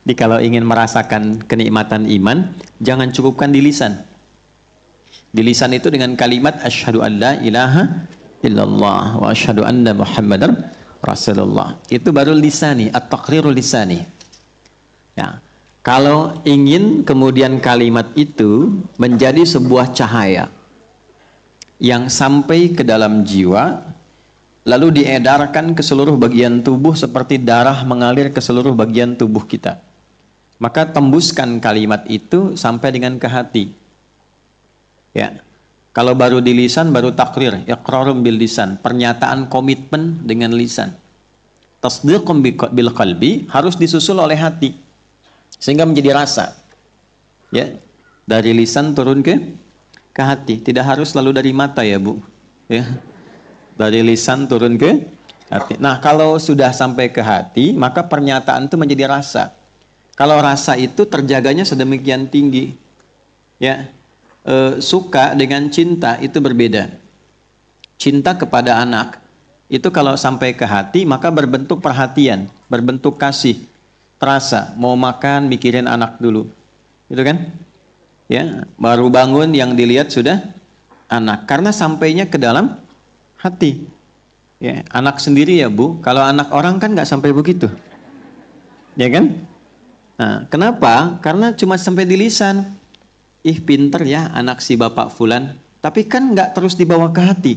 Jadi kalau ingin merasakan kenikmatan iman, jangan cukupkan di lisan. Di lisan itu dengan kalimat asyhadu an la ilaha illallah wa asyhadu anna muhammadar rasulullah. Itu baru lisani, at-taqrirul lisani. Ya. Kalau ingin kemudian kalimat itu menjadi sebuah cahaya yang sampai ke dalam jiwa, lalu diedarkan ke seluruh bagian tubuh seperti darah mengalir ke seluruh bagian tubuh kita, maka tembuskan kalimat itu sampai dengan ke hati. Ya. Kalau baru di lisan, baru takrir, iqrarum bil lisan, pernyataan komitmen dengan lisan. Tasdiqum bil qalbi harus disusul oleh hati, sehingga menjadi rasa. Ya, dari lisan turun ke hati. Tidak harus selalu dari mata ya Bu. Ya, dari lisan turun ke hati. Nah, kalau sudah sampai ke hati, maka pernyataan itu menjadi rasa. Kalau rasa itu terjaganya sedemikian tinggi, ya. Suka dengan cinta itu berbeda. Cinta kepada anak itu kalau sampai ke hati maka berbentuk perhatian, berbentuk kasih, terasa. Mau makan mikirin anak dulu, gitu kan? Ya, baru bangun yang dilihat sudah anak, karena sampainya ke dalam hati. Ya, anak sendiri ya Bu. Kalau anak orang kan nggak sampai begitu, ya kan? Nah, kenapa? Karena cuma sampai di lisan. Ih pinter ya anak si bapak fulan, tapi kan nggak terus dibawa ke hati.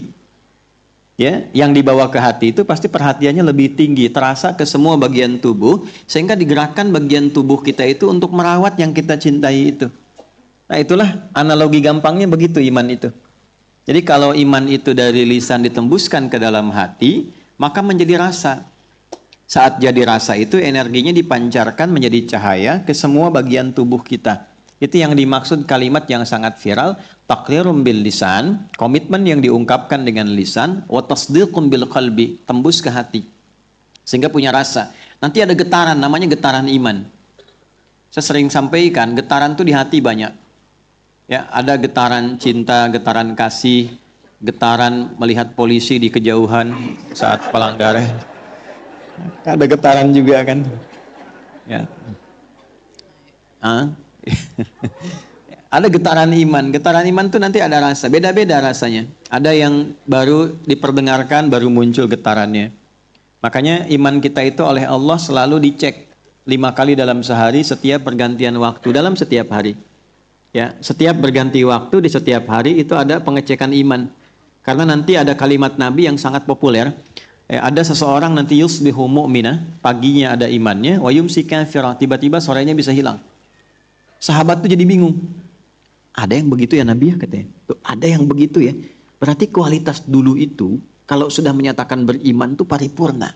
Ya, yang dibawa ke hati itu pasti perhatiannya lebih tinggi, terasa ke semua bagian tubuh, sehingga digerakkan bagian tubuh kita itu untuk merawat yang kita cintai itu. Nah, itulah analogi gampangnya begitu iman itu. Jadi kalau iman itu dari lisan ditembuskan ke dalam hati, maka menjadi rasa. Saat jadi rasa itu energinya dipancarkan menjadi cahaya ke semua bagian tubuh kita. Itu yang dimaksud kalimat yang sangat viral, taqrirum bil lisan, komitmen yang diungkapkan dengan lisan, wa tasdiqum bil qalbi, tembus ke hati. Sehingga punya rasa. Nanti ada getaran, namanya getaran iman. Saya sering sampaikan, getaran itu di hati banyak. Ya, ada getaran cinta, getaran kasih, getaran melihat polisi di kejauhan saat pelanggaran. Ada getaran juga kan? Ya. Ada getaran iman. Getaran iman itu nanti ada rasa, beda-beda rasanya. Ada yang baru diperdengarkan, baru muncul getarannya. Makanya iman kita itu oleh Allah selalu dicek 5 kali dalam sehari, setiap pergantian waktu dalam setiap hari. Ya, setiap berganti waktu di setiap hari itu ada pengecekan iman. Karena nanti ada kalimat Nabi yang sangat populer. Ada seseorang nanti yusbihu mu'minah, paginya ada imannya, wa yumsi kafirah, tiba-tiba sorenya bisa hilang. Sahabat tuh jadi bingung. Ada yang begitu ya Nabi ya, katanya. Tuh, ada yang begitu ya. Berarti kualitas dulu itu kalau sudah menyatakan beriman tuh paripurna.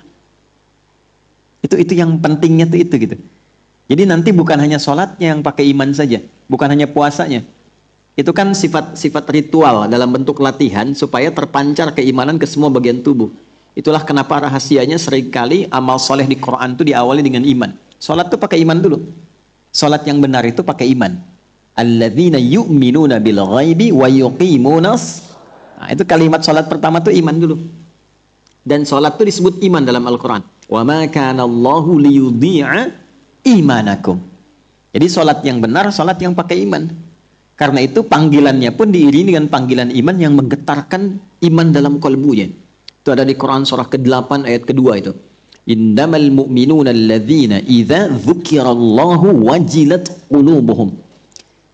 Itu yang pentingnya tuh itu gitu. Jadi nanti bukan hanya sholatnya yang pakai iman saja, bukan hanya puasanya. Itu kan sifat ritual dalam bentuk latihan supaya terpancar keimanan ke semua bagian tubuh. Itulah kenapa rahasianya seringkali amal soleh di Quran itu diawali dengan iman. Sholat tuh pakai iman dulu. Sholat yang benar itu pakai iman. Alladzina yu'minuna bil ghaibi wa yuqimunas. Nah, itu kalimat sholat pertama tuh iman dulu. Dan sholat tuh disebut iman dalam Al-Quran. Wa ma kana Allahu liyudhi'a imanakum. Jadi sholat yang benar, sholat yang pakai iman. Karena itu panggilannya pun diiringi dengan panggilan iman yang menggetarkan iman dalam kalbunya. Itu ada di Quran surah ke-8 ayat kedua itu. Innamal mu'minuna alladzina idza dzukirallahu wajilat qulubuhum.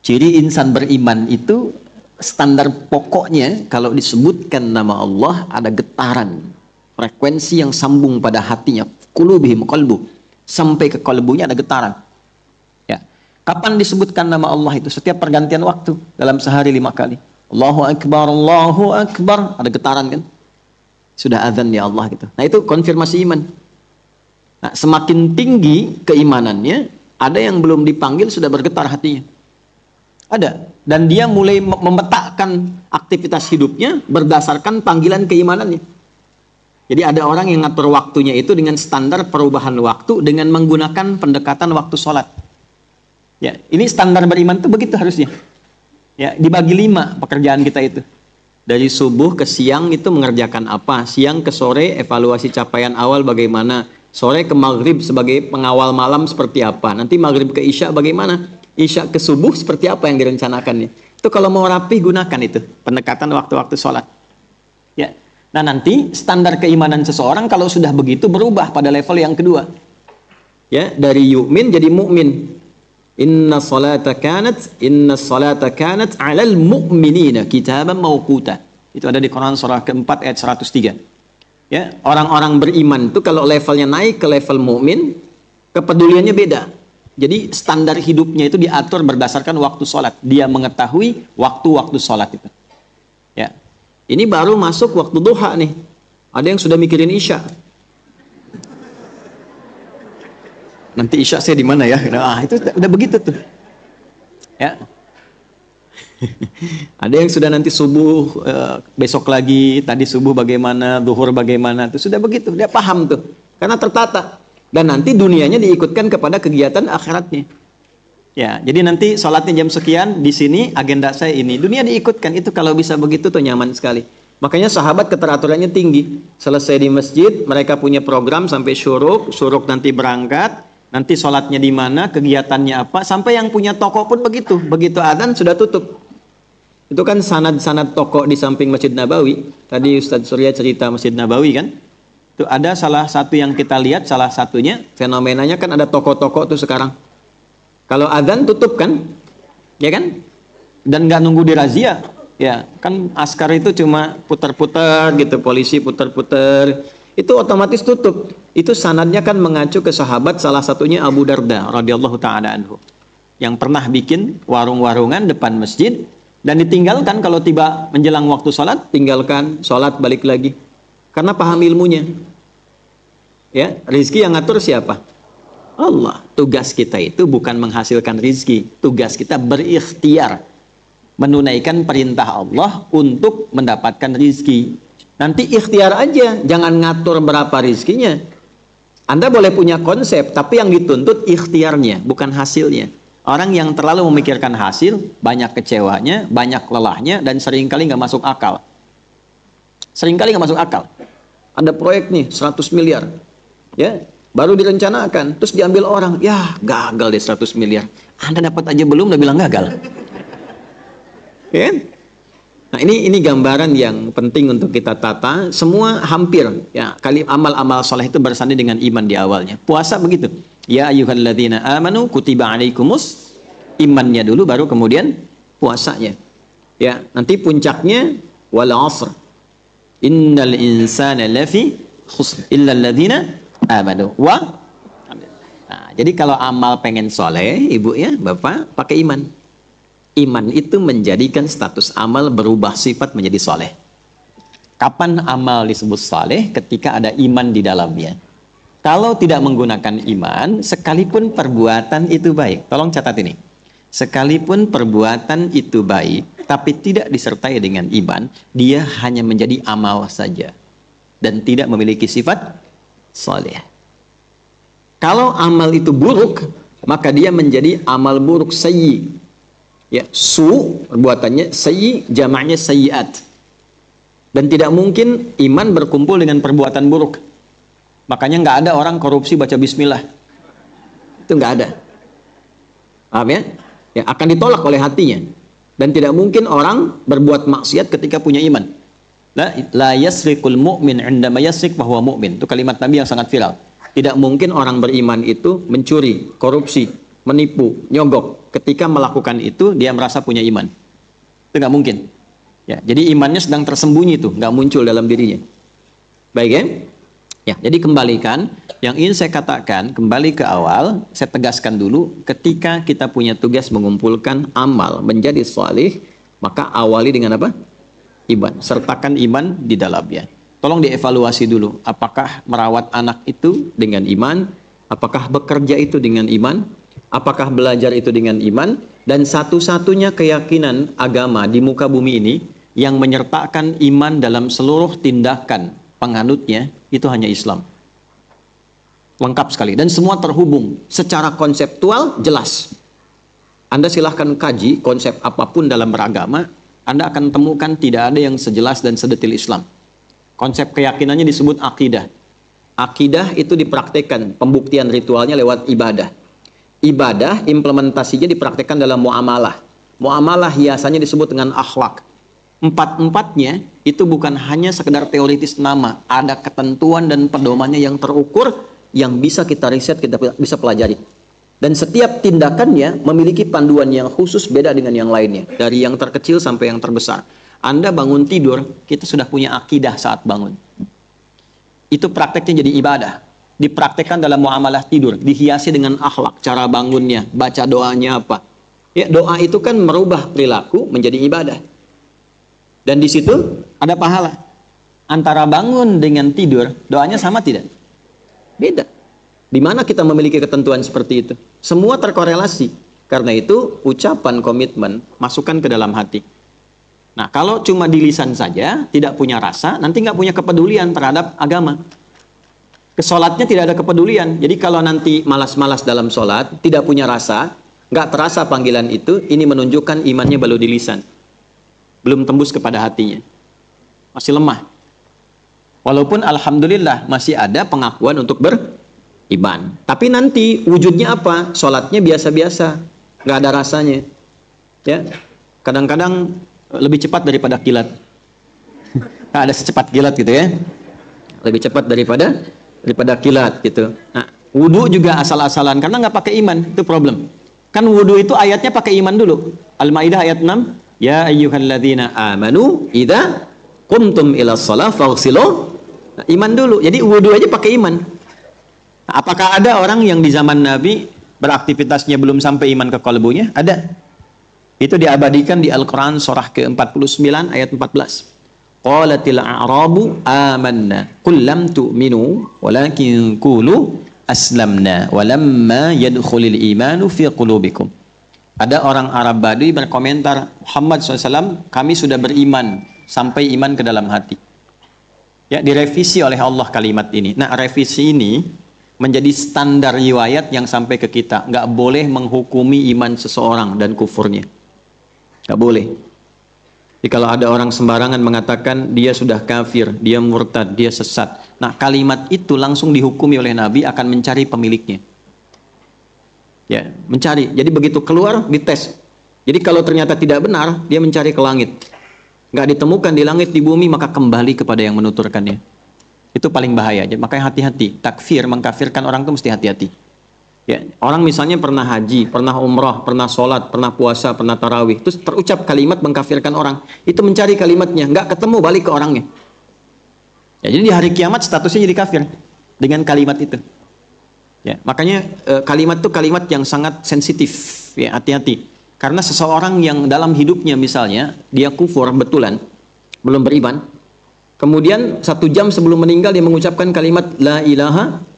Ciri insan beriman itu standar pokoknya kalau disebutkan nama Allah ada getaran, frekuensi yang sambung pada hatinya, qulubihim qalbu, sampai ke kalbunya ada getaran. Ya. Kapan disebutkan nama Allah itu? Setiap pergantian waktu dalam sehari 5 kali. Allahu akbar, ada getaran kan? Sudah azan ya Allah gitu. Nah, itu konfirmasi iman. Nah, semakin tinggi keimanannya, ada yang belum dipanggil sudah bergetar hatinya. Ada. Dan dia mulai memetakan aktivitas hidupnya berdasarkan panggilan keimanannya. Jadi ada orang yang ngatur waktunya itu dengan standar perubahan waktu dengan menggunakan pendekatan waktu sholat. Ya, ini standar beriman itu begitu harusnya. Ya, dibagi 5 pekerjaan kita itu. Dari subuh ke siang itu mengerjakan apa, siang ke sore evaluasi capaian awal bagaimana, Sore ke maghrib sebagai pengawal malam seperti apa. Nanti maghrib ke isya bagaimana. Isya ke subuh seperti apa yang direncanakannya. Itu kalau mau rapi gunakan itu. Pendekatan waktu-waktu sholat. Ya. Nah nanti standar keimanan seseorang kalau sudah begitu berubah pada level yang kedua. Ya, dari yu'min jadi mu'min. Inna salata kanat 'alal mu'minina kitaban mawquta. Itu ada di Quran surah keempat ayat 103. Ya, orang-orang beriman itu kalau levelnya naik ke level mukmin, kepeduliannya beda. Jadi standar hidupnya itu diatur berdasarkan waktu sholat. Dia mengetahui waktu-waktu sholat itu. Ya, ini baru masuk waktu duha nih. Ada yang sudah mikirin isya. Nanti isya saya di mana ya? Nah, itu udah begitu tuh. Ya. Ada yang sudah nanti subuh besok lagi, tadi subuh bagaimana, zuhur bagaimana, itu sudah begitu. Dia paham tuh. Karena tertata. Dan nanti dunianya diikutkan kepada kegiatan akhiratnya. Ya, jadi nanti sholatnya jam sekian, di sini agenda saya ini. Dunia diikutkan. Itu kalau bisa begitu tuh nyaman sekali. Makanya sahabat keteraturannya tinggi. Selesai di masjid, mereka punya program sampai syuruk nanti berangkat. Nanti sholatnya di mana, kegiatannya apa, sampai yang punya toko pun begitu. Begitu adzan sudah tutup. Itu kan sanad-sanad toko di samping Masjid Nabawi. Tadi Ustadz Surya cerita Masjid Nabawi kan. Itu ada salah satu yang kita lihat, salah satunya fenomenanya kan ada toko-toko tuh sekarang. Kalau adzan tutup kan, ya kan? Dan nggak nunggu dirazia. Ya, kan askar itu cuma putar-putar gitu, polisi putar-putar. Itu otomatis tutup. Itu sanadnya kan mengacu ke sahabat, salah satunya Abu Darda radhiyallahu taala anhu, yang pernah bikin warung-warungan depan masjid dan ditinggalkan kalau tiba menjelang waktu sholat, tinggalkan sholat balik lagi karena paham ilmunya. Ya, rizki yang ngatur siapa? Allah. Tugas kita itu bukan menghasilkan rizki, tugas kita berikhtiar menunaikan perintah Allah untuk mendapatkan rizki. Nanti ikhtiar aja, jangan ngatur berapa rizkinya. Anda boleh punya konsep, tapi yang dituntut ikhtiarnya, bukan hasilnya. Orang yang terlalu memikirkan hasil, banyak kecewanya, banyak lelahnya, dan seringkali nggak masuk akal. Seringkali nggak masuk akal. Ada proyek nih, 100 miliar. Ya, baru direncanakan, terus diambil orang. Ya, gagal deh 100 miliar. Anda dapat aja belum, udah bilang gagal. Ya? Nah ini gambaran yang penting untuk kita tata. Semua hampir ya kali amal-amal soleh itu bersanding dengan iman di awalnya. Puasa begitu. Ya ayyuhalladzina amanu kutiba alaikumus, imannya dulu baru kemudian puasanya. Ya nanti puncaknya wal asr. Innal insana lafi khusr illa alladzina amanu wa. Nah, jadi kalau amal pengen soleh, ibu ya bapak pakai iman. Iman itu menjadikan status amal berubah sifat menjadi soleh. Kapan amal disebut soleh? Ketika ada iman di dalamnya. Kalau tidak menggunakan iman, sekalipun perbuatan itu baik. Tolong catat ini. Sekalipun perbuatan itu baik, tapi tidak disertai dengan iman, dia hanya menjadi amal saja. Dan tidak memiliki sifat soleh. Kalau amal itu buruk, maka dia menjadi amal buruk sayyi. Ya, su perbuatannya, sayyi jamaknya sayyiat. Dan tidak mungkin iman berkumpul dengan perbuatan buruk. Makanya nggak ada orang korupsi baca bismillah. Itu nggak ada. Paham ya? Ya, akan ditolak oleh hatinya. Dan tidak mungkin orang berbuat maksiat ketika punya iman. La yasriqul mu'min 'indama yasriq wa huwa mu'min. Itu kalimat Nabi yang sangat viral. Tidak mungkin orang beriman itu mencuri, korupsi, menipu, nyogok. Ketika melakukan itu dia merasa punya iman. Itu nggak mungkin. Ya, jadi imannya sedang tersembunyi tuh, nggak muncul dalam dirinya. Baik ya? Ya, jadi kembalikan yang ingin saya katakan, kembali ke awal, saya tegaskan dulu, ketika kita punya tugas mengumpulkan amal menjadi shalih, maka awali dengan apa? Iman. Sertakan iman di dalamnya. Tolong dievaluasi dulu, apakah merawat anak itu dengan iman? Apakah bekerja itu dengan iman? Apakah belajar itu dengan iman? Dan satu-satunya keyakinan agama di muka bumi ini yang menyertakan iman dalam seluruh tindakan penganutnya itu hanya Islam. Lengkap sekali dan semua terhubung secara konseptual jelas. Anda silahkan kaji konsep apapun dalam beragama, Anda akan temukan tidak ada yang sejelas dan sedetil Islam. Konsep keyakinannya disebut akidah. Akidah itu dipraktekkan, pembuktian ritualnya lewat ibadah. Ibadah implementasinya dipraktekkan dalam muamalah. Muamalah hiasannya disebut dengan akhlak. Empat-empatnya itu bukan hanya sekedar teoritis nama, ada ketentuan dan pedomannya yang terukur yang bisa kita riset, kita bisa pelajari. Dan setiap tindakannya memiliki panduan yang khusus beda dengan yang lainnya, dari yang terkecil sampai yang terbesar. Anda bangun tidur, kita sudah punya akidah saat bangun. Itu prakteknya jadi ibadah. Dipraktekkan dalam muamalah tidur, dihiasi dengan akhlak, cara bangunnya, baca doanya apa. Ya, doa itu kan merubah perilaku menjadi ibadah. Dan di situ ada pahala. Antara bangun dengan tidur, doanya sama tidak? Beda. Di mana kita memiliki ketentuan seperti itu? Semua terkorelasi. Karena itu, ucapan komitmen masukkan ke dalam hati. Nah, kalau cuma di lisan saja, tidak punya rasa, nanti nggak punya kepedulian terhadap agama. Kesolatnya tidak ada kepedulian. Jadi kalau nanti malas-malas dalam solat, tidak punya rasa, nggak terasa panggilan itu, ini menunjukkan imannya baru di lisan. Belum tembus kepada hatinya. Masih lemah. Walaupun alhamdulillah masih ada pengakuan untuk beriman. Tapi nanti wujudnya apa? Solatnya biasa-biasa. Nggak ada rasanya. Ya, kadang-kadang lebih cepat daripada kilat. Nggak ada secepat kilat gitu ya. Lebih cepat daripada kilat gitu. Nah, wudu juga asal-asalan karena nggak pakai iman, itu problem. Kan wudu itu ayatnya pakai iman dulu. Al-Maidah ayat 6, ya ayyuhalladzina amanu idza qumtum ila shalah faghsilu. Nah, iman dulu. Jadi wudu aja pakai iman. Nah, apakah ada orang yang di zaman Nabi beraktivitasnya belum sampai iman ke kalbunya? Ada. Itu diabadikan di Al-Qur'an surah ke-49 ayat 14. Qalatil a'rabu amanna qul lam tu'minu walakin qulu aslamna walamma yadkhulil imanu fi qulubikum. Ada orang Arab Badui berkomentar, Muhammad SAW, kami sudah beriman sampai iman ke dalam hati. Ya, direvisi oleh Allah kalimat ini. Nah, revisi ini menjadi standar riwayat yang sampai ke kita. Nggak boleh menghukumi iman seseorang dan kufurnya. Nggak boleh. Jadi kalau ada orang sembarangan mengatakan dia sudah kafir, dia murtad, dia sesat. Nah, kalimat itu langsung dihukumi oleh Nabi akan mencari pemiliknya. Ya, mencari. Jadi begitu keluar, dites. Jadi kalau ternyata tidak benar, dia mencari ke langit. Nggak ditemukan di langit, di bumi, maka kembali kepada yang menuturkannya. Itu paling bahaya. Jadi makanya hati-hati. Takfir, mengkafirkan orang itu mesti hati-hati. Ya, orang misalnya pernah haji, pernah umrah, pernah sholat, pernah puasa, pernah tarawih, terus terucap kalimat mengkafirkan orang, itu mencari kalimatnya, nggak ketemu, balik ke orangnya. Ya, jadi di hari kiamat statusnya jadi kafir dengan kalimat itu. Ya, makanya kalimat itu kalimat yang sangat sensitif. Ya, hati-hati. Karena seseorang yang dalam hidupnya misalnya dia kufur betulan, belum beriman, kemudian 1 jam sebelum meninggal dia mengucapkan kalimat la ilaha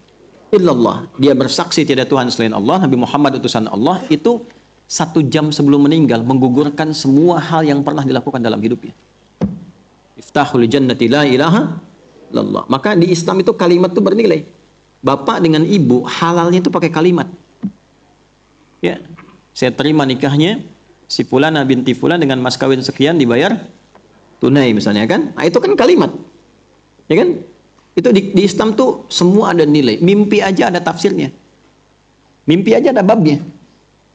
illallah, dia bersaksi tidak Tuhan selain Allah, Nabi Muhammad utusan Allah, itu 1 jam sebelum meninggal menggugurkan semua hal yang pernah dilakukan dalam hidupnya. Iftahul jannati la ilaha illallah. Maka di Islam itu kalimat itu bernilai. Bapak dengan ibu halalnya itu pakai kalimat. Ya, saya terima nikahnya si Fulana binti Fulan dengan mas kawin sekian dibayar tunai misalnya kan. Nah, itu kan kalimat. Ya kan? Itu di Islam tuh semua ada nilai. Mimpi aja ada tafsirnya. Mimpi aja ada babnya.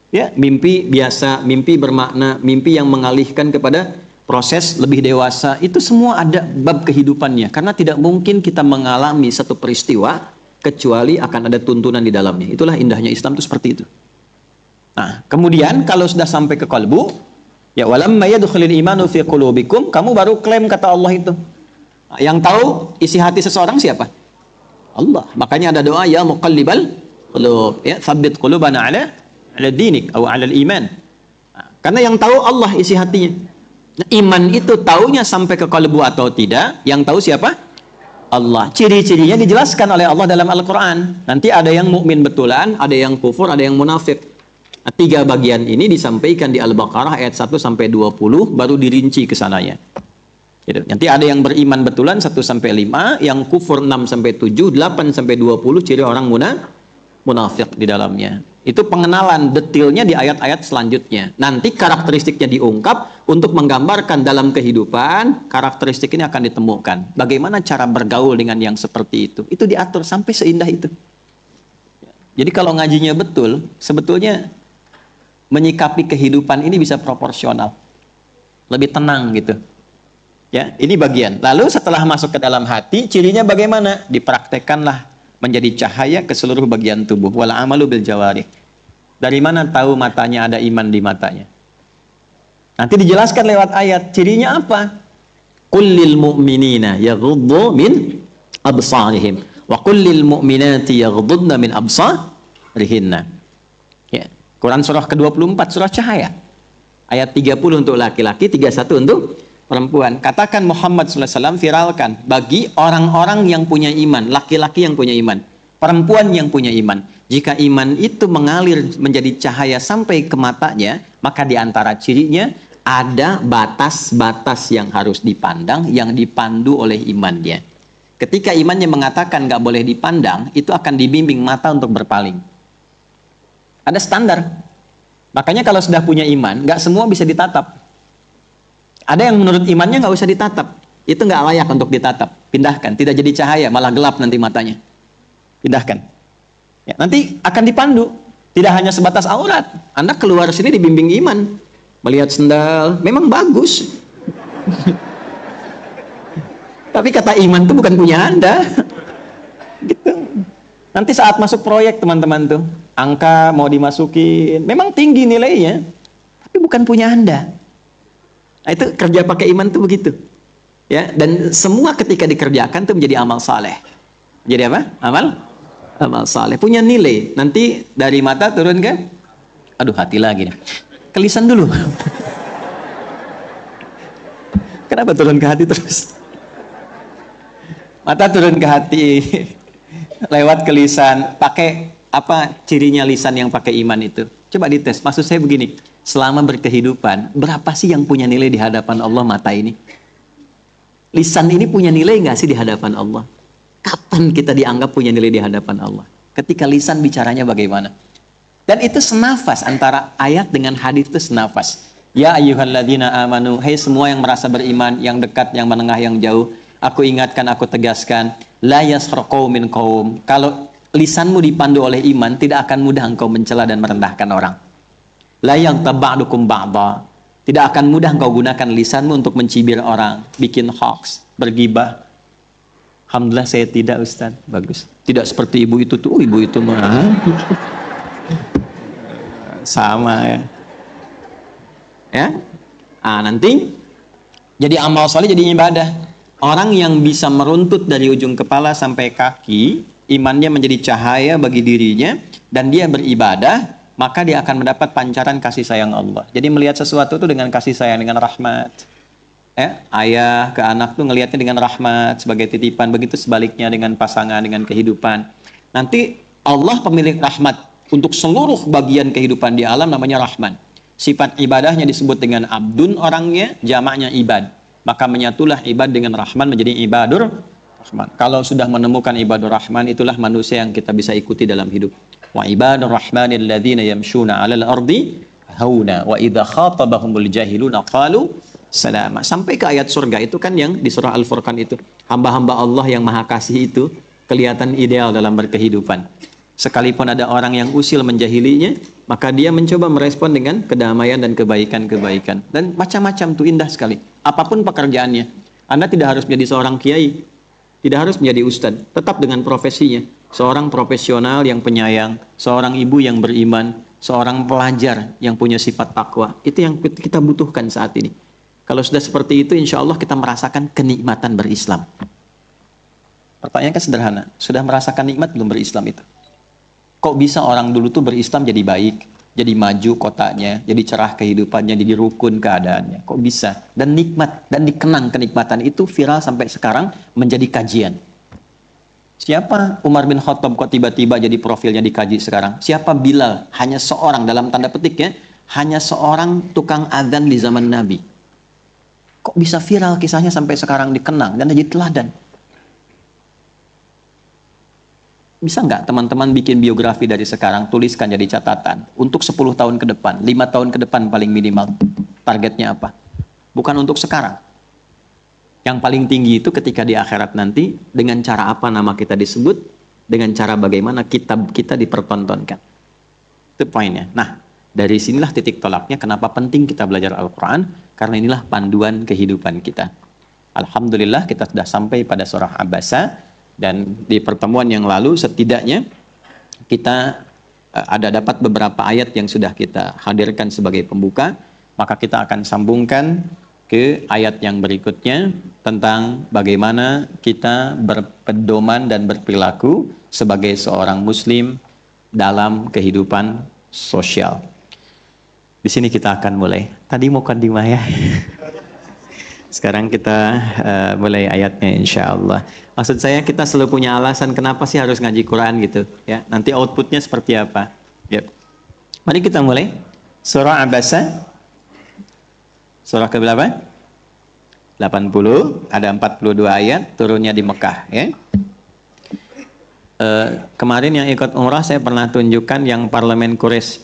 Ya, mimpi biasa, mimpi bermakna, mimpi yang mengalihkan kepada proses lebih dewasa, itu semua ada bab kehidupannya. Karena tidak mungkin kita mengalami satu peristiwa kecuali akan ada tuntunan di dalamnya. Itulah indahnya Islam itu seperti itu. Nah, kemudian kalau sudah sampai ke kalbu, ya walamma yadkhulul imanu fi qulubikum, kamu baru klaim kata Allah itu. Yang tahu isi hati seseorang siapa? Allah. Makanya ada doa ya muqallibal qulub, ya tsabbit qulubana ala dinik atau ala iman. Nah, karena yang tahu Allah isi hatinya. Nah, iman itu taunya sampai ke kalbu atau tidak, yang tahu siapa? Allah. Ciri-cirinya dijelaskan oleh Allah dalam Al-Qur'an. Nanti ada yang mukmin betulan, ada yang kufur, ada yang munafik. Nah, 3 bagian ini disampaikan di Al-Baqarah ayat 1 sampai 20, baru dirinci ke sananya. Gitu. Nanti ada yang beriman betulan 1 sampai 5, yang kufur 6 sampai 7, 8 sampai 20 ciri orang munafik di dalamnya. Itu pengenalan detailnya di ayat-ayat selanjutnya. Nanti karakteristiknya diungkap untuk menggambarkan dalam kehidupan, karakteristik ini akan ditemukan. Bagaimana cara bergaul dengan yang seperti itu. Itu diatur sampai seindah itu. Jadi kalau ngajinya betul, sebetulnya menyikapi kehidupan ini bisa proporsional. Lebih tenang gitu. Ya, ini bagian. Lalu setelah masuk ke dalam hati, cirinya bagaimana? Dipraktekkanlah menjadi cahaya ke seluruh bagian tubuh. Wal amalu bil jawarih. Dari mana tahu matanya ada iman di matanya? Nanti dijelaskan lewat ayat. Cirinya apa? Kullil mu'minina yaghuddu min absarihim wa kullil mu'minati yaghuddna min absarihinna. Ya. Quran surah ke-24 surah Cahaya. Ayat 30 untuk laki-laki, 31 untuk perempuan. Katakan Muhammad SAW viralkan bagi orang-orang yang punya iman, laki-laki yang punya iman, perempuan yang punya iman. Jika iman itu mengalir menjadi cahaya sampai ke matanya, maka di antara cirinya ada batas-batas yang harus dipandang, yang dipandu oleh imannya. Ketika imannya mengatakan nggak boleh dipandang, itu akan dibimbing mata untuk berpaling. Ada standar. Makanya kalau sudah punya iman, nggak semua bisa ditatap. Ada yang menurut imannya nggak usah ditatap. Itu nggak layak untuk ditatap. Pindahkan. Tidak jadi cahaya, malah gelap nanti matanya. Pindahkan. Ya, nanti akan dipandu. Tidak hanya sebatas aurat. Anda keluar sini dibimbing iman. Melihat sendal, memang bagus. Tapi kata iman itu bukan punya Anda. Gitu. Nanti saat masuk proyek teman-teman tuh, angka mau dimasukin, memang tinggi nilainya. Tapi bukan punya Anda. Nah, itu kerja pakai iman tuh begitu. Ya, dan semua ketika dikerjakan tuh menjadi amal saleh. Jadi apa? Amal saleh. Punya nilai. Nanti dari mata turun ke hati lagi nih. Ke lisan dulu. Kenapa turun ke hati terus? Mata turun ke hati. Lewat ke lisan. Pakai apa cirinya lisan yang pakai iman itu? Coba dites. Maksud saya begini. Selama berkehidupan, berapa sih yang punya nilai di hadapan Allah mata ini? Lisan ini punya nilai nggak sih di hadapan Allah? Kapan kita dianggap punya nilai di hadapan Allah? Ketika lisan bicaranya bagaimana? Dan itu senafas antara ayat dengan hadis itu senafas. Ya ayyuhalladzina amanu, hai semua yang merasa beriman, yang dekat, yang menengah, yang jauh, aku ingatkan, aku tegaskan, la yaskhar qaumin qaum. Kalau lisanmu dipandu oleh iman, tidak akan mudah engkau mencela dan merendahkan orang. La yaghtab ba'dukum ba'dha. Tidak akan mudah engkau gunakan lisanmu untuk mencibir orang, bikin hoax, bergibah. Alhamdulillah saya tidak, Ustaz. Bagus. Tidak seperti ibu itu tuh. Ibu itu mah sama ya. Ya. Nanti jadi amal soleh, jadi ibadah. Orang yang bisa meruntut dari ujung kepala sampai kaki, imannya menjadi cahaya bagi dirinya dan dia beribadah, maka dia akan mendapat pancaran kasih sayang Allah. Jadi melihat sesuatu itu dengan kasih sayang, dengan rahmat. Ya, ayah ke anak tuh ngelihatnya dengan rahmat sebagai titipan, begitu sebaliknya dengan pasangan, dengan kehidupan. Nanti Allah pemilik rahmat untuk seluruh bagian kehidupan di alam, namanya Rahman. Sifat ibadahnya disebut dengan abdun orangnya, jamaknya ibad. Maka menyatulah ibad dengan Rahman menjadi ibadur Rahman. Kalau sudah menemukan ibadur Rahman, itulah manusia yang kita bisa ikuti dalam hidup. Wa ibadur rahmanil ladzina yamshuna 'alal ardi hauna wa idza khatabahumul jahiluna qalu salama. Sampai ke ayat surga itu kan yang di surah Al-Furqan itu. Hamba-hamba Allah yang maha kasih itu kelihatan ideal dalam berkehidupan. Sekalipun ada orang yang usil menjahilinya, maka dia mencoba merespon dengan kedamaian dan kebaikan-kebaikan. Dan macam-macam tuh indah sekali. Apapun pekerjaannya. Anda tidak harus menjadi seorang kiai. Tidak harus menjadi ustadz. Tetap dengan profesinya. Seorang profesional yang penyayang. Seorang ibu yang beriman. Seorang pelajar yang punya sifat takwa. Itu yang kita butuhkan saat ini. Kalau sudah seperti itu, insya Allah kita merasakan kenikmatan berislam. Pertanyaan kan sederhana. Sudah merasakan nikmat belum berislam itu? Kok bisa orang dulu tuh berislam jadi baik, jadi maju kotanya, jadi cerah kehidupannya, jadi rukun keadaannya? Kok bisa? Dan nikmat, dan dikenang kenikmatan itu viral sampai sekarang menjadi kajian. Siapa Umar bin Khattab kok tiba-tiba jadi profilnya dikaji sekarang? Siapa Bilal? Hanya seorang, dalam tanda petik ya, hanya seorang tukang adzan di zaman Nabi. Kok bisa viral kisahnya sampai sekarang dikenang dan jadi teladan? Bisa nggak teman-teman bikin biografi dari sekarang, tuliskan jadi catatan. Untuk 10 tahun ke depan, 5 tahun ke depan paling minimal. Targetnya apa? Bukan untuk sekarang. Yang paling tinggi itu ketika di akhirat nanti, dengan cara apa nama kita disebut, dengan cara bagaimana kitab kita dipertontonkan. Itu poinnya. Nah, dari sinilah titik tolaknya kenapa penting kita belajar Al-Quran, karena inilah panduan kehidupan kita. Alhamdulillah kita sudah sampai pada surah Abasa. Dan di pertemuan yang lalu setidaknya kita ada dapat beberapa ayat yang sudah kita hadirkan sebagai pembuka, maka kita akan sambungkan ke ayat yang berikutnya tentang bagaimana kita berpedoman dan berperilaku sebagai seorang muslim dalam kehidupan sosial. Di sini kita akan mulai. Tadi mukadimah ya. Sekarang kita mulai ayatnya insya Allah. Maksud saya kita selalu punya alasan kenapa sih harus ngaji Quran gitu ya. Nanti outputnya seperti apa. Yep. Mari kita mulai. Surah Abasa. Surah ke berapa? 80. Ada 42 ayat. Turunnya di Mekah ya. Kemarin yang ikut umrah saya pernah tunjukkan yang parlemen Quraisy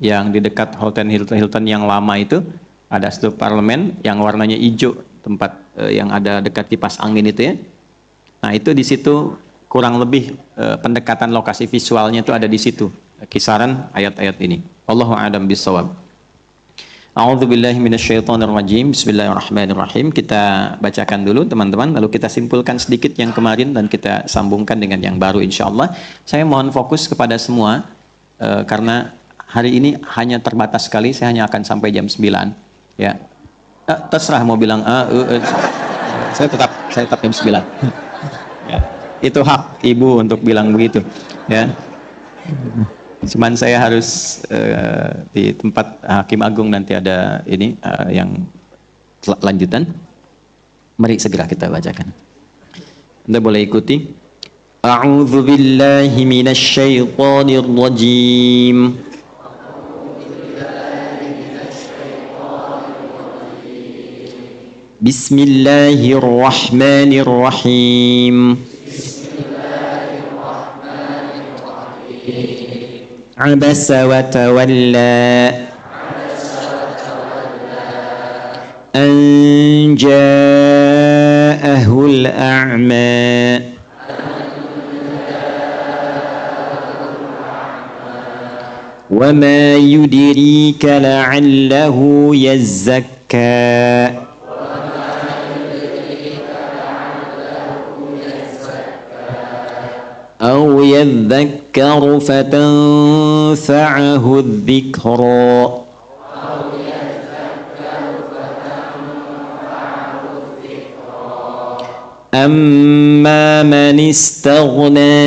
yang di dekat Hotel Hilton yang lama itu. Ada satu parlemen yang warnanya hijau, tempat yang ada dekat kipas angin itu ya. Nah itu di situ kurang lebih pendekatan lokasi visualnya itu ada di situ, kisaran ayat-ayat ini. Wallahu a'lam bishawab. A'udzubillahi minasyaitonirrajim. Bismillahirrahmanirrahim. Kita bacakan dulu teman-teman, lalu kita simpulkan sedikit yang kemarin dan kita sambungkan dengan yang baru insyaallah. Saya mohon fokus kepada semua karena hari ini hanya terbatas sekali, saya hanya akan sampai jam 9. Ya, terserah mau bilang saya tetap jam 9. Ya, itu hak ibu untuk bilang begitu. Ya, cuman saya harus di tempat Hakim Agung nanti ada ini yang lanjutan. Mari segera kita bacakan. Anda boleh ikuti. A'udzu billahi minasy syaithanir rajim. Bismillahirrahmanirrahim. Abasa wa tawalla an ja'ahul a'ma wa ma yudrika la'allahu yazzakka أو يذكر فتنفعه الذكرى أما من استغنى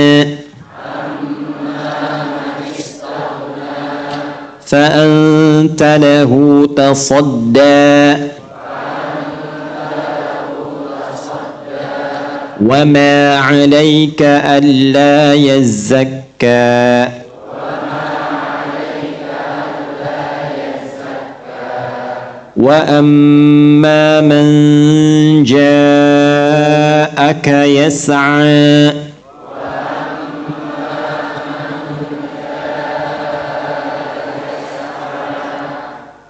فأنت له تصدى وما عليك ألا يزكى وأما من جاءك يسعى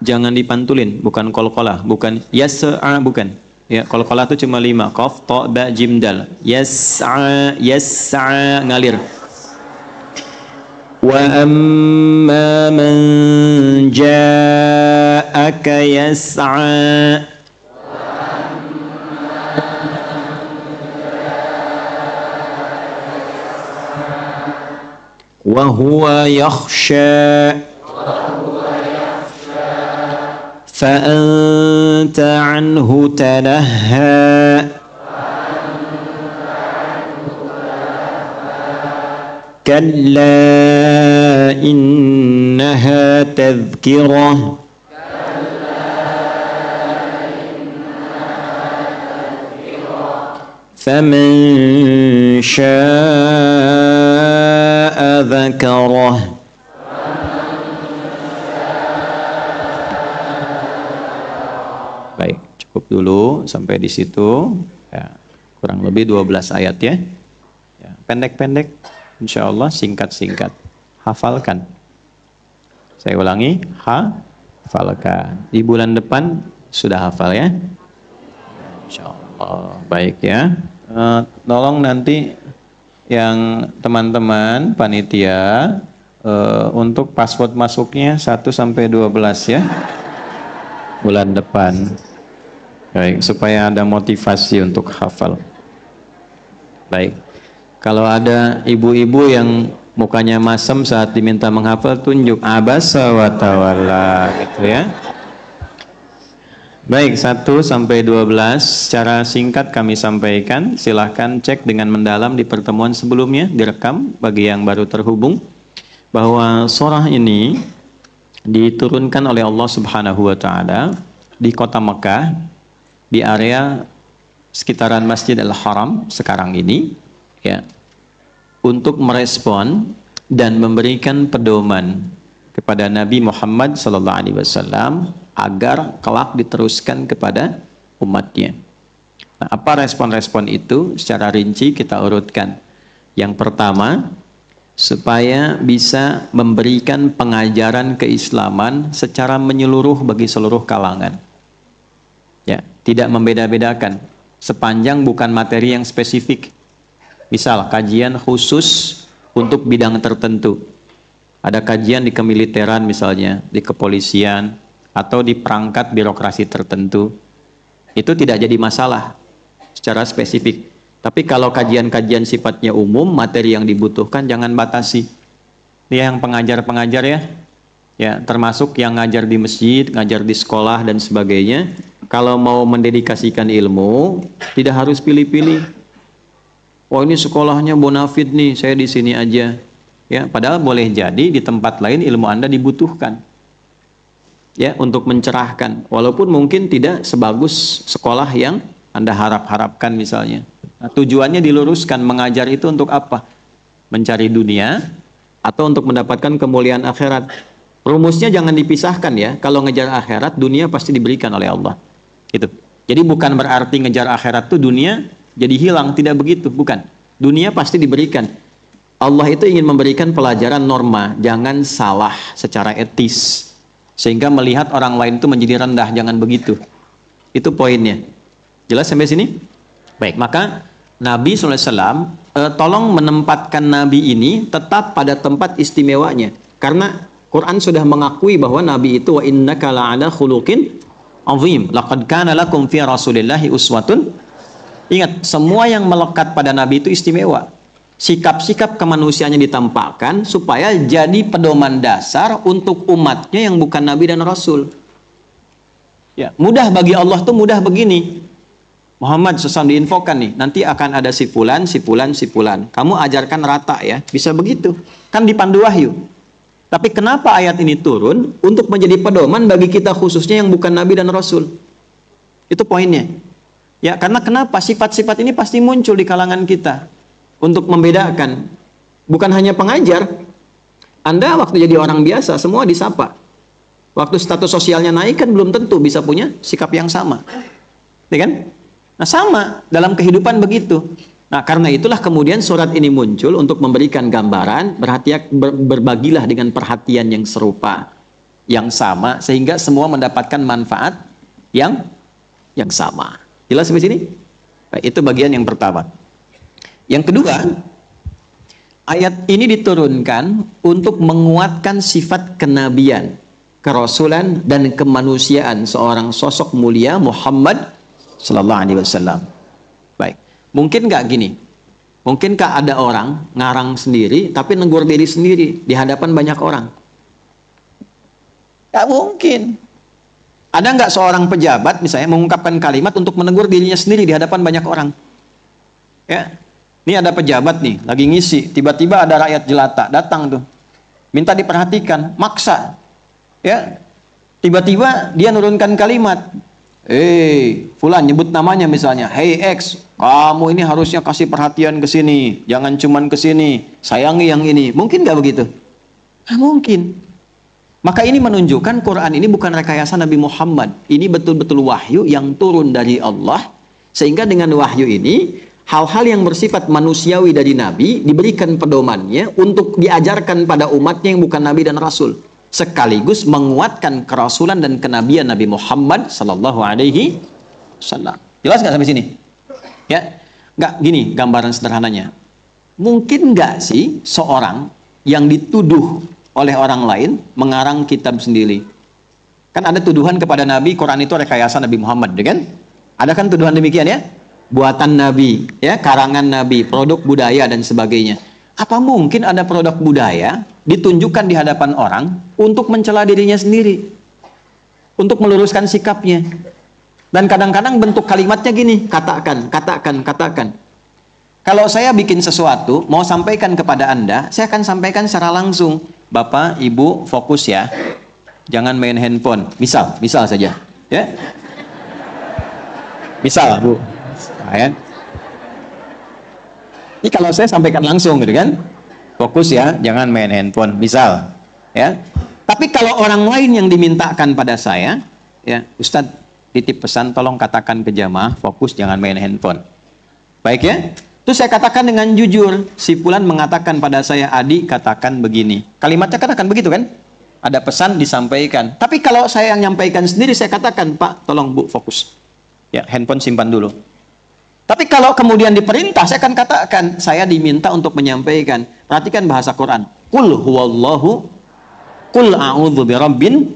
jangan dipantulin, bukan qalqalah, bukan yas'a, bukan. Ya, qalqalah itu cuma 5, qaf, ta, ba, jim, dal. Yas'a, yas'a, ngalir. Wa amma man ja'aka yas'a wa huwa yakhsha فأنت عنه تلهى كلا إنها تذكرة فمن شاء ذكره dulu sampai di situ ya, kurang lebih 12 ayat ya. Ya, pendek-pendek Insya Allah singkat-singkat. Hafalkan. Saya ulangi, hafalkan. Di bulan depan sudah hafal ya. Insya Allah. Baik ya. Tolong nanti yang teman-teman panitia untuk password masuknya 1 sampai 12 ya. Bulan depan. Baik, supaya ada motivasi untuk hafal. Baik. Kalau ada ibu-ibu yang mukanya masem saat diminta menghafal, tunjuk abasa wa tawalla gitu ya. Baik, 1 sampai 12 secara singkat kami sampaikan. Silahkan cek dengan mendalam di pertemuan sebelumnya, direkam bagi yang baru terhubung, bahwa surah ini diturunkan oleh Allah Subhanahu wa taala di kota Mekah, di area sekitaran Masjid Al-Haram sekarang ini ya, untuk merespon dan memberikan pedoman kepada Nabi Muhammad SAW agar kelak diteruskan kepada umatnya. Nah, apa respon-respon itu? Secara rinci kita urutkan. Yang pertama, supaya bisa memberikan pengajaran keislaman secara menyeluruh bagi seluruh kalangan. Ya, tidak membeda-bedakan sepanjang bukan materi yang spesifik. Misal kajian khusus untuk bidang tertentu. Ada kajian di kemiliteran misalnya, di kepolisian atau di perangkat birokrasi tertentu. Itu tidak jadi masalah secara spesifik. Tapi kalau kajian-kajian sifatnya umum, materi yang dibutuhkan jangan batasi. Dia yang pengajar-pengajar ya. Ya, termasuk yang ngajar di masjid, ngajar di sekolah dan sebagainya. Kalau mau mendedikasikan ilmu, tidak harus pilih-pilih. Oh, ini sekolahnya bonafid nih, saya di sini aja. Ya, padahal boleh jadi di tempat lain ilmu Anda dibutuhkan. Ya, untuk mencerahkan. Walaupun mungkin tidak sebagus sekolah yang Anda harap-harapkan misalnya. Nah, tujuannya diluruskan, mengajar itu untuk apa? Mencari dunia atau untuk mendapatkan kemuliaan akhirat. Rumusnya jangan dipisahkan ya. Kalau ngejar akhirat, dunia pasti diberikan oleh Allah. Gitu. Jadi bukan berarti ngejar akhirat itu dunia jadi hilang, tidak begitu, bukan. Dunia pasti diberikan. Allah itu ingin memberikan pelajaran norma, jangan salah secara etis. Sehingga melihat orang lain itu menjadi rendah, jangan begitu. Itu poinnya. Jelas sampai sini? Baik, maka Nabi SAW tolong menempatkan Nabi ini tetap pada tempat istimewanya. Karena Quran sudah mengakui bahwa Nabi itu wa innaka la'ala khuluqin azim. Laqad kana lakum fi Rasulillahi uswatun. Ingat, semua yang melekat pada Nabi itu istimewa. Sikap-sikap kemanusiaannya ditampakkan supaya jadi pedoman dasar untuk umatnya yang bukan Nabi dan Rasul. Ya, mudah bagi Allah tuh mudah begini. Muhammad sesuatu diinfokan nih, nanti akan ada si fulan, si fulan, si fulan. Kamu ajarkan rata ya, bisa begitu. Kan dipandu wahyu. Tapi kenapa ayat ini turun? Untuk menjadi pedoman bagi kita khususnya yang bukan Nabi dan Rasul. Itu poinnya. Ya, karena kenapa? Sifat-sifat ini pasti muncul di kalangan kita. Untuk membedakan. Bukan hanya pengajar. Anda waktu jadi orang biasa, semua disapa. Waktu status sosialnya naik kan belum tentu bisa punya sikap yang sama. Ya kan? Nah, sama dalam kehidupan begitu. Nah, karena itulah kemudian surat ini muncul untuk memberikan gambaran, berbagilah dengan perhatian yang serupa, yang sama, sehingga semua mendapatkan manfaat yang sama. Jelas sampai sini? Nah, itu bagian yang pertama. Yang kedua, ayat ini diturunkan untuk menguatkan sifat kenabian, kerasulan, dan kemanusiaan seorang sosok mulia Muhammad Sallallahu Alaihi Wasallam. Baik, mungkin nggak gini? Mungkinkah ada orang ngarang sendiri tapi negur diri sendiri di hadapan banyak orang? Nggak mungkin. Ada nggak seorang pejabat misalnya mengungkapkan kalimat untuk menegur dirinya sendiri di hadapan banyak orang? Ya, ini ada pejabat nih lagi ngisi, tiba-tiba ada rakyat jelata datang tuh, minta diperhatikan, maksa. Ya, tiba-tiba dia nurunkan kalimat. Fulan nyebut namanya misalnya, hey X, kamu ini harusnya kasih perhatian ke sini, jangan cuman ke sini, sayangi yang ini. Mungkin nggak begitu? Nah, mungkin. Maka ini menunjukkan Quran ini bukan rekayasa Nabi Muhammad. Ini betul-betul wahyu yang turun dari Allah, sehingga dengan wahyu ini hal-hal yang bersifat manusiawi dari Nabi diberikan pedomannya untuk diajarkan pada umatnya yang bukan Nabi dan Rasul, sekaligus menguatkan kerasulan dan kenabian Nabi Muhammad Sallallahu Alaihi Wasallam. Jelas nggak sampai sini? Ya, nggak gini gambaran sederhananya. Mungkin nggak sih seorang yang dituduh oleh orang lain mengarang kitab sendiri? Kan ada tuduhan kepada Nabi, Quran itu rekayasa Nabi Muhammad, kan? Ada kan tuduhan demikian ya? Buatan Nabi, ya, karangan Nabi, produk budaya dan sebagainya. Apa mungkin ada produk budaya ditunjukkan di hadapan orang untuk mencela dirinya sendiri, untuk meluruskan sikapnya? Dan kadang-kadang bentuk kalimatnya gini, katakan. Kalau saya bikin sesuatu, mau sampaikan kepada Anda, saya akan sampaikan secara langsung. Bapak, Ibu, fokus ya. Jangan main handphone. Misal saja. Ya. Misal, Bu. Ya. Ini kalau saya sampaikan langsung, gitu kan? Fokus ya, jangan main handphone. Misal. Ya. Tapi kalau orang lain yang dimintakan pada saya, ya, Ustadz, titip pesan, tolong katakan ke jamaah, fokus, jangan main handphone. Baik ya? Terus saya katakan dengan jujur, si fulan mengatakan pada saya, Adi katakan begini. Kalimatnya katakan begitu kan? Ada pesan disampaikan. Tapi kalau saya yang nyampaikan sendiri, saya katakan, Pak, tolong Bu, fokus. Ya, handphone simpan dulu. Tapi kalau kemudian diperintah, saya akan katakan, saya diminta untuk menyampaikan. Perhatikan bahasa Quran. Qul huwallahu, qul a'udzu birabbin,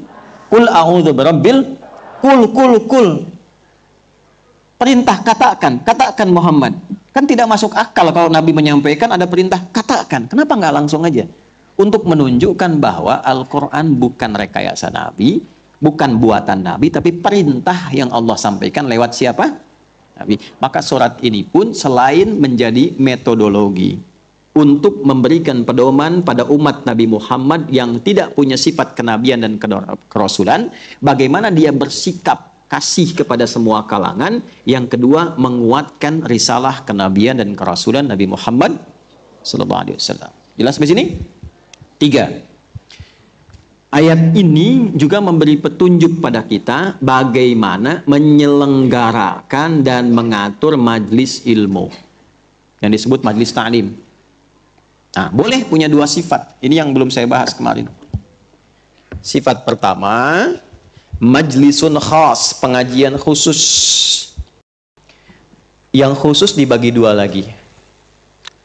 qul a'udzu birabbil, kul. Perintah katakan Muhammad. Kan tidak masuk akal kalau Nabi menyampaikan ada perintah katakan. Kenapa nggak langsung aja? Untuk menunjukkan bahwa Al-Quran bukan rekayasa Nabi, bukan buatan Nabi, tapi perintah yang Allah sampaikan lewat siapa? Nabi. Maka surat ini pun selain menjadi metodologi untuk memberikan pedoman pada umat Nabi Muhammad yang tidak punya sifat kenabian dan kerasulan, bagaimana dia bersikap kasih kepada semua kalangan. Yang kedua, menguatkan risalah kenabian dan kerasulan Nabi Muhammad sallallahu alaihi wasallam. Jelas sampai sini? 3. Ayat ini juga memberi petunjuk pada kita bagaimana menyelenggarakan dan mengatur majlis ilmu yang disebut majlis ta'lim. Nah, boleh punya 2 sifat. Ini yang belum saya bahas kemarin. Sifat pertama, majlisun khas, pengajian khusus. Yang khusus dibagi 2 lagi.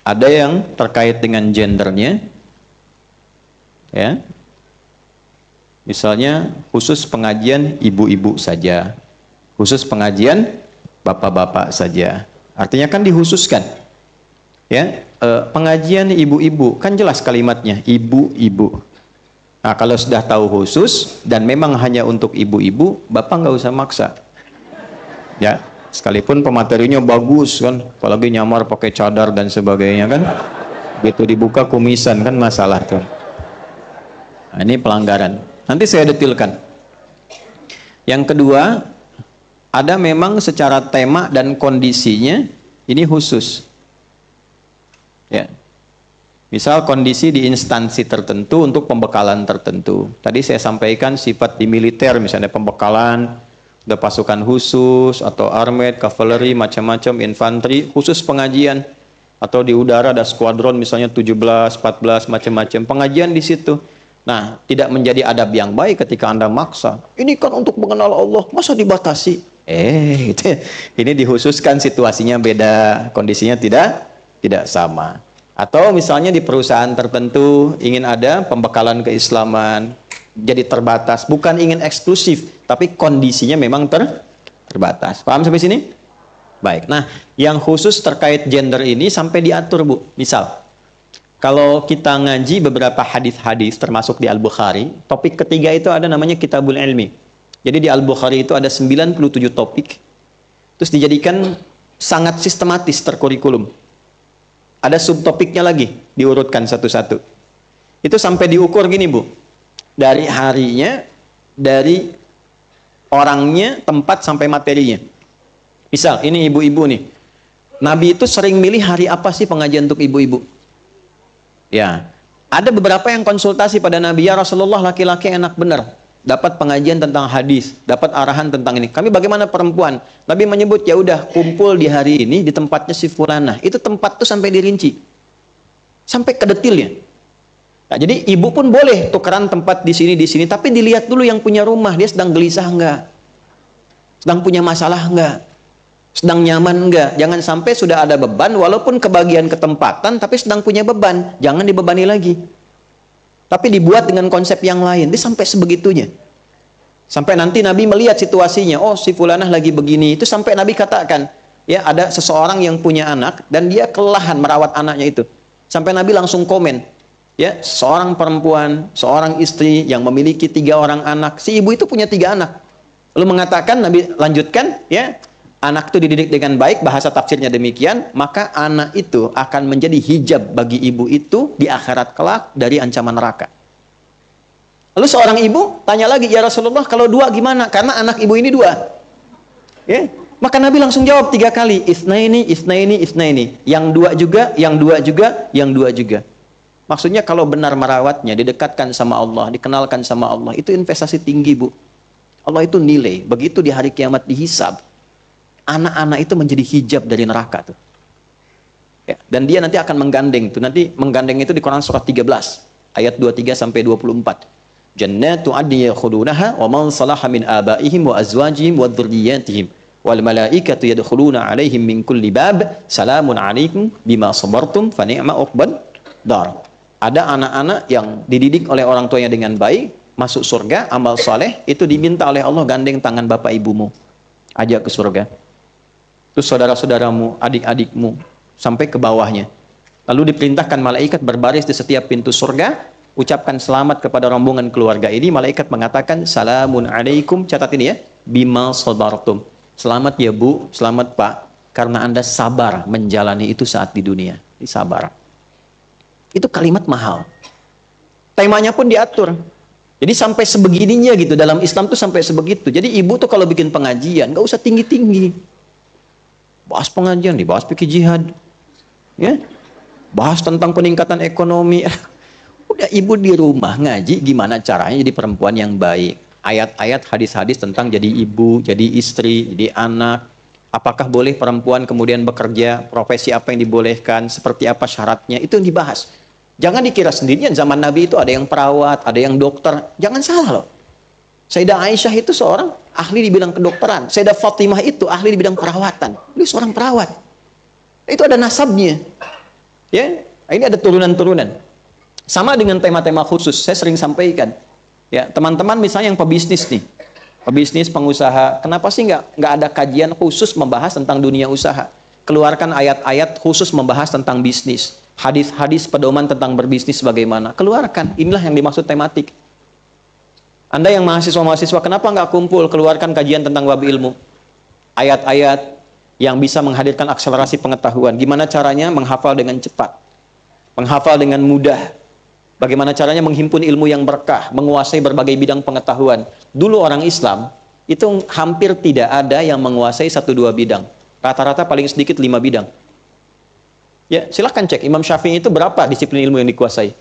Ada yang terkait dengan gendernya, ya. Misalnya khusus pengajian ibu-ibu saja, khusus pengajian bapak-bapak saja. Artinya kan dikhususkan, ya. Pengajian ibu-ibu kan jelas kalimatnya ibu-ibu. Nah, kalau sudah tahu khusus dan memang hanya untuk ibu-ibu, bapak nggak usah maksa, ya. Sekalipun pematerinya bagus kan, apalagi nyamar pakai cadar dan sebagainya kan, begitu dibuka kumisan kan masalah tuh. Nah, ini pelanggaran. Nanti saya detilkan. Yang kedua, ada memang secara tema dan kondisinya ini khusus. Ya. Misal kondisi di instansi tertentu untuk pembekalan tertentu. Tadi saya sampaikan sifat di militer, misalnya pembekalan, ada pasukan khusus, atau armed, kavaleri, macam-macam, infanteri, khusus pengajian. Atau di udara ada skuadron misalnya 17, 14, macam-macam. Pengajian di situ. Nah, tidak menjadi adab yang baik ketika Anda maksa. Ini kan untuk mengenal Allah, masa dibatasi? Gitu. Ini dikhususkan, situasinya beda, kondisinya tidak sama. Atau misalnya di perusahaan tertentu ingin ada pembekalan keislaman, jadi terbatas, bukan ingin eksklusif, tapi kondisinya memang terbatas. Paham sampai sini? Baik. Nah, yang khusus terkait gender ini sampai diatur, Bu. Misal, kalau kita ngaji beberapa hadis-hadis termasuk di Al-Bukhari, topik ketiga itu ada namanya Kitabul Ilmi. Jadi di Al-Bukhari itu ada 97 topik. Terus dijadikan sangat sistematis terkurikulum. Ada subtopiknya lagi, diurutkan satu-satu. Itu sampai diukur gini, Bu. Dari harinya, dari orangnya, tempat sampai materinya. Misal, ini ibu-ibu nih. Nabi itu sering milih hari apa sih pengajian untuk ibu-ibu? Ya, ada beberapa yang konsultasi pada Nabi, ya Rasulullah, laki-laki enak benar. dapat pengajian tentang hadis, dapat arahan tentang ini. Kami bagaimana perempuan? Nabi menyebut, ya udah kumpul di hari ini di tempatnya si fulanah. Itu tempat tuh sampai dirinci, sampai ke detilnya. Nah, jadi ibu pun boleh tukeran tempat di sini, tapi dilihat dulu yang punya rumah, dia sedang gelisah enggak, sedang punya masalah enggak, sedang nyaman enggak. Jangan sampai sudah ada beban, walaupun kebagian ketempatan, tapi sedang punya beban, jangan dibebani lagi. Tapi dibuat dengan konsep yang lain. Dia sampai sebegitunya. Sampai nanti Nabi melihat situasinya. Oh, si fulanah lagi begini. Itu sampai Nabi katakan, ya ada seseorang yang punya anak dan dia kelelahan merawat anaknya itu. Sampai Nabi langsung komen, ya seorang perempuan, seorang istri yang memiliki 3 orang anak. Si ibu itu punya 3 anak. Lalu mengatakan, Nabi lanjutkan, ya anak itu dididik dengan baik, bahasa tafsirnya demikian, maka anak itu akan menjadi hijab bagi ibu itu di akhirat kelak dari ancaman neraka. Lalu seorang ibu tanya lagi, ya Rasulullah, kalau 2 gimana? Karena anak ibu ini 2. Ya, maka Nabi langsung jawab 3 kali, isnaini, isnaini, isnaini. Yang 2 juga, yang 2 juga, yang 2 juga. Maksudnya kalau benar merawatnya, didekatkan sama Allah, dikenalkan sama Allah, itu investasi tinggi, Bu. Allah itu nilai, begitu di hari kiamat dihisab, anak-anak itu menjadi hijab dari neraka tuh. Ya, dan dia nanti akan menggandeng tuh. Nanti menggandeng itu di Quran surat 13 ayat 23 sampai 24. Jannatu adnin yadkhulunaha wa man salaha min abaihim wa azwajihim wa dzurriyyatihim wal malaikatu yadkhuluna alaihim min kulli bab salamun alaikum bima sabartum fa ni'ma uqbad dar. Ada anak-anak yang dididik oleh orang tuanya dengan baik, masuk surga, amal soleh, itu diminta oleh Allah gandeng tangan bapak ibumu, ajak ke surga. Terus saudara-saudaramu, adik-adikmu, sampai ke bawahnya. Lalu diperintahkan malaikat berbaris di setiap pintu surga, ucapkan selamat kepada rombongan keluarga ini. Malaikat mengatakan, salamun alaikum, catat ini ya, bima sabartum. Selamat ya Bu, selamat Pak, karena Anda sabar menjalani itu saat di dunia. Ini sabar. Itu kalimat mahal. Temanya pun diatur. Jadi sampai sebegininya gitu, dalam Islam tuh sampai sebegitu. Jadi ibu tuh kalau bikin pengajian, gak usah tinggi-tinggi. Bahas pengajian, dibahas fikih jihad, ya, bahas tentang peningkatan ekonomi. Udah ibu di rumah ngaji gimana caranya jadi perempuan yang baik. Ayat-ayat, hadis-hadis tentang jadi ibu, jadi istri, jadi anak. Apakah boleh perempuan kemudian bekerja, profesi apa yang dibolehkan, seperti apa syaratnya, itu yang dibahas. Jangan dikira sendirian, zaman Nabi itu ada yang perawat, ada yang dokter. Jangan salah loh. Sayyidah Aisyah itu seorang ahli di bidang kedokteran. Sayyidah Fatimah itu ahli di bidang perawatan. Dia seorang perawat. Itu ada nasabnya. Ya, ini ada turunan-turunan. Sama dengan tema-tema khusus. Saya sering sampaikan. Ya, teman-teman misalnya yang pebisnis nih, pebisnis, pengusaha. Kenapa sih nggak ada kajian khusus membahas tentang dunia usaha? Keluarkan ayat-ayat khusus membahas tentang bisnis. Hadis-hadis pedoman tentang berbisnis bagaimana. Keluarkan. Inilah yang dimaksud tematik. Anda yang mahasiswa-mahasiswa, kenapa nggak kumpul, keluarkan kajian tentang bab ilmu? Ayat-ayat yang bisa menghadirkan akselerasi pengetahuan. Gimana caranya menghafal dengan cepat, menghafal dengan mudah. Bagaimana caranya menghimpun ilmu yang berkah, menguasai berbagai bidang pengetahuan. Dulu orang Islam, itu hampir tidak ada yang menguasai 1-2 bidang. Rata-rata paling sedikit 5 bidang. Ya, silahkan cek, Imam Syafi'i itu berapa disiplin ilmu yang dikuasai?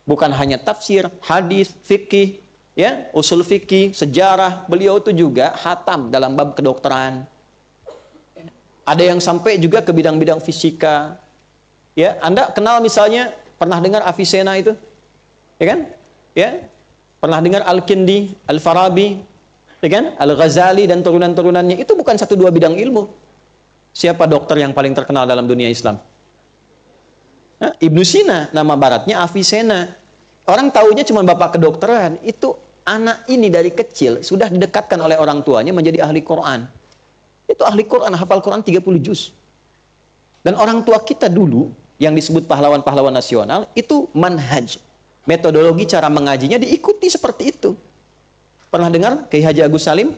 Bukan hanya tafsir, hadis, fikih, ya, usul fikih, sejarah. Beliau itu juga khatam dalam bab kedokteran. Ada yang sampai juga ke bidang-bidang fisika. Ya, Anda kenal misalnya, pernah dengar Avicenna itu? Ya kan? Ya. Pernah dengar Al-Kindi, Al-Farabi, ya kan? Al-Ghazali dan turunan-turunannya. Itu bukan 1-2 bidang ilmu. Siapa dokter yang paling terkenal dalam dunia Islam? Nah, Ibnu Sina, nama baratnya Avicenna. Orang taunya cuma bapak kedokteran. Itu anak ini dari kecil sudah didekatkan oleh orang tuanya menjadi ahli Quran. Itu ahli Quran, hafal Quran 30 juz. Dan orang tua kita dulu yang disebut pahlawan-pahlawan nasional itu manhaj. Metodologi cara mengajinya diikuti seperti itu. Pernah dengar Kiai Haji Agus Salim?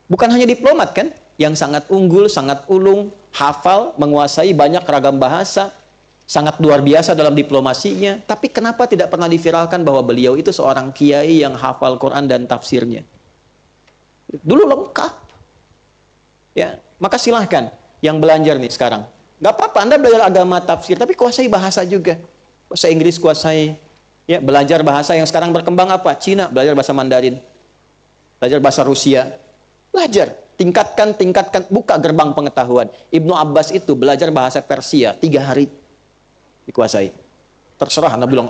Bukan hanya diplomat kan? Yang sangat unggul, sangat ulung, hafal, menguasai banyak ragam bahasa, sangat luar biasa dalam diplomasinya. Tapi kenapa tidak pernah diviralkan bahwa beliau itu seorang kiai yang hafal Quran dan tafsirnya? Dulu lengkap. Ya, maka silahkan yang belajar nih sekarang. Gak apa-apa Anda belajar agama tafsir, tapi kuasai bahasa juga. Bahasa Inggris kuasai. Ya, belajar bahasa yang sekarang berkembang apa? Cina, belajar bahasa Mandarin. belajar bahasa Rusia, belajar, tingkatkan, buka gerbang pengetahuan. Ibnu Abbas itu belajar bahasa Persia 3 hari dikuasai. Terserah Anda bilang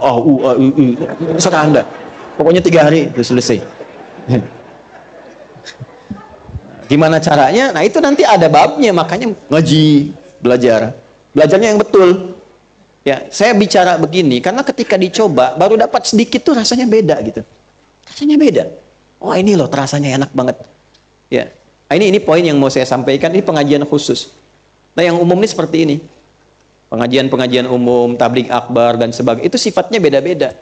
terserah Anda. Pokoknya 3 hari itu selesai. Gimana caranya? Nah itu nanti ada babnya, makanya ngaji, belajarnya yang betul. Ya, saya bicara begini karena ketika dicoba baru dapat sedikit tuh rasanya beda gitu. Rasanya beda. Oh ini loh rasanya enak banget. Ya, ini poin yang mau saya sampaikan. Ini pengajian khusus. Nah yang umum ini seperti ini. Pengajian umum, tabligh akbar dan sebagainya. Itu sifatnya beda-beda.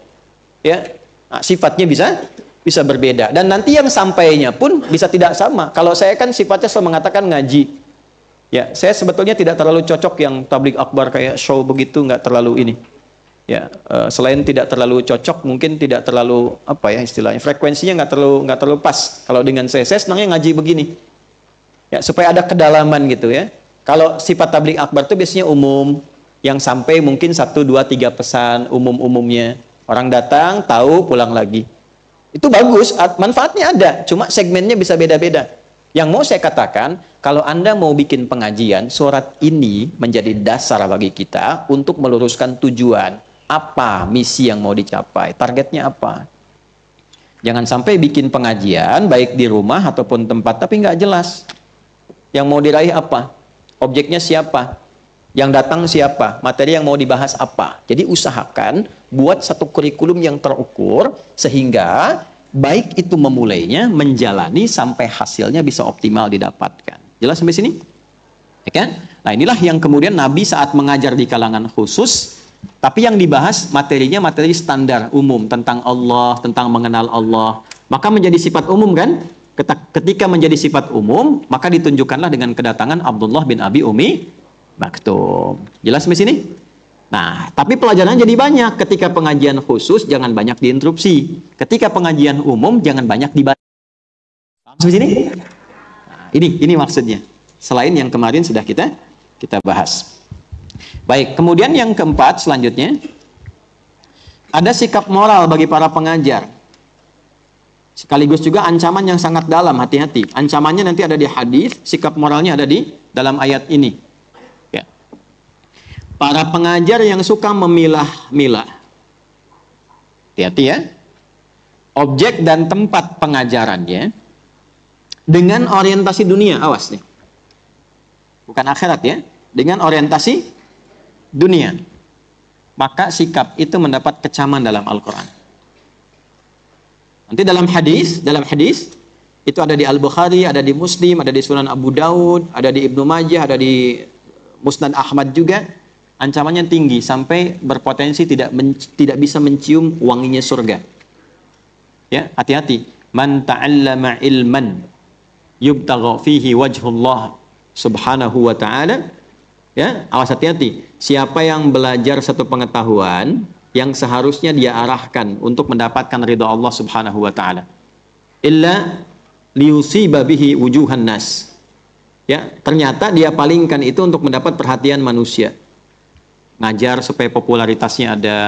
Ya, nah, sifatnya bisa berbeda. Dan nanti yang sampainya pun bisa tidak sama. Kalau saya kan sifatnya selalu mengatakan ngaji. Ya, saya sebetulnya tidak terlalu cocok yang tabligh akbar kayak show begitu, nggak terlalu ini. Ya, selain tidak terlalu cocok, mungkin tidak terlalu apa ya istilahnya, frekuensinya nggak terlalu pas. Kalau dengan saya senangnya ngaji begini. Ya, supaya ada kedalaman gitu ya. Kalau sifat tabligh akbar itu biasanya umum, yang sampai mungkin 1, 2, 3 pesan umumnya. Orang datang, tahu, pulang lagi. Itu bagus, manfaatnya ada, cuma segmennya bisa beda-beda. Yang mau saya katakan, kalau Anda mau bikin pengajian, surat ini menjadi dasar bagi kita untuk meluruskan tujuan. Apa misi yang mau dicapai? Targetnya apa? Jangan sampai bikin pengajian, baik di rumah ataupun tempat, tapi nggak jelas. Yang mau diraih apa? Objeknya siapa? Yang datang siapa? Materi yang mau dibahas apa? Jadi usahakan buat satu kurikulum yang terukur, sehingga baik itu memulainya, menjalani sampai hasilnya bisa optimal didapatkan. Jelas sampai sini? Ya kan? Nah inilah yang kemudian Nabi saat mengajar di kalangan khusus, tapi yang dibahas materinya materi standar umum tentang Allah, tentang mengenal Allah. Maka menjadi sifat umum kan? Ketika menjadi sifat umum, maka ditunjukkanlah dengan kedatangan Abdullah bin Abi Umi Maktum. Jelas sampai sini? Nah, tapi pelajarannya jadi banyak. Ketika pengajian khusus, jangan banyak diinterupsi. Ketika pengajian umum, jangan banyak dibaca. Sampai sini? Nah, ini maksudnya. Selain yang kemarin sudah kita bahas. Baik, kemudian yang keempat selanjutnya, ada sikap moral bagi para pengajar. Sekaligus juga ancaman yang sangat dalam, hati-hati. Ancamannya nanti ada di hadis, sikap moralnya ada di dalam ayat ini. Ya. Para pengajar yang suka memilah-milah. Hati-hati ya. Objek dan tempat pengajarannya dengan orientasi dunia, awas nih. Bukan akhirat ya, dengan orientasi dunia. Maka sikap itu mendapat kecaman dalam Al-Quran. Nanti dalam hadis itu ada di Al-Bukhari, ada di Muslim, ada di Sunan Abu Daud, ada di Ibnu Majah, ada di Musnad Ahmad juga. Ancamannya tinggi sampai berpotensi tidak bisa mencium wanginya surga. Ya, hati-hati. Man ta'allama ilman yubtagha fihi wajhullah subhanahu wa ta'ala. Ya, awas hati-hati. Siapa yang belajar satu pengetahuan yang seharusnya dia arahkan untuk mendapatkan ridha Allah subhanahu wa ta'ala, illa liyusiba bihi wujuhan nas. Ya, ternyata dia palingkan itu untuk mendapat perhatian manusia. Ngajar supaya popularitasnya ada.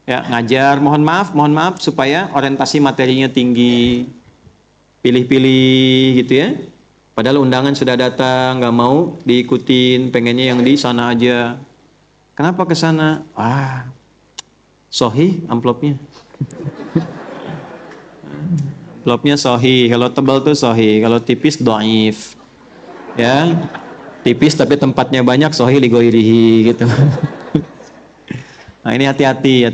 Ya, ngajar mohon maaf supaya orientasi materinya tinggi. Pilih-pilih gitu ya. Padahal undangan sudah datang, nggak mau diikutin, pengennya yang di sana aja. Kenapa ke sana? Sahih amplopnya. Amplopnya sahih. Kalau tebal tuh sahih. Kalau tipis dhaif. Ya, tipis tapi tempatnya banyak, sahih li ghairihi gitu. Nah ini hati-hati.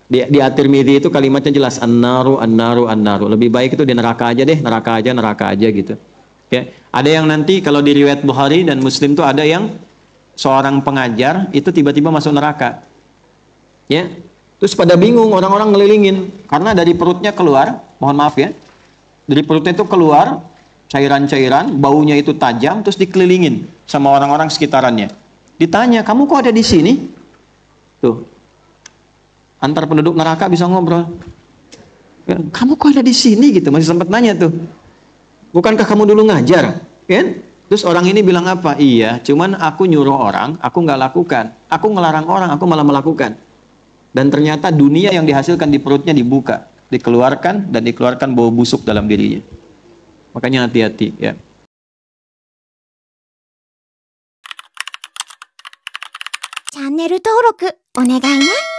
Di At-Tirmidzi itu kalimatnya jelas, an-naru. Lebih baik itu di neraka aja deh, neraka aja gitu. Ya, ada yang nanti kalau di riwayat Bukhari dan Muslim tuh ada yang seorang pengajar itu tiba-tiba masuk neraka. Ya. Terus pada bingung, orang-orang ngelilingin karena dari perutnya keluar, mohon maaf ya. Dari perutnya itu keluar cairan-cairan, baunya itu tajam, terus dikelilingin sama orang-orang sekitarannya. Ditanya, "Kamu kok ada di sini?" Tuh. Antar penduduk neraka bisa ngobrol. Ya, "Kamu kok ada di sini?" gitu, masih sempat nanya tuh. "Bukankah kamu dulu ngajar?" Kan? Terus orang ini bilang apa? "Iya, cuman aku nyuruh orang, aku nggak lakukan. Aku ngelarang orang, aku malah melakukan." Dan ternyata dunia yang dihasilkan di perutnya dibuka. dikeluarkan dan dikeluarkan bau busuk dalam dirinya. Makanya hati-hati ya. チャンネル登録お願いね。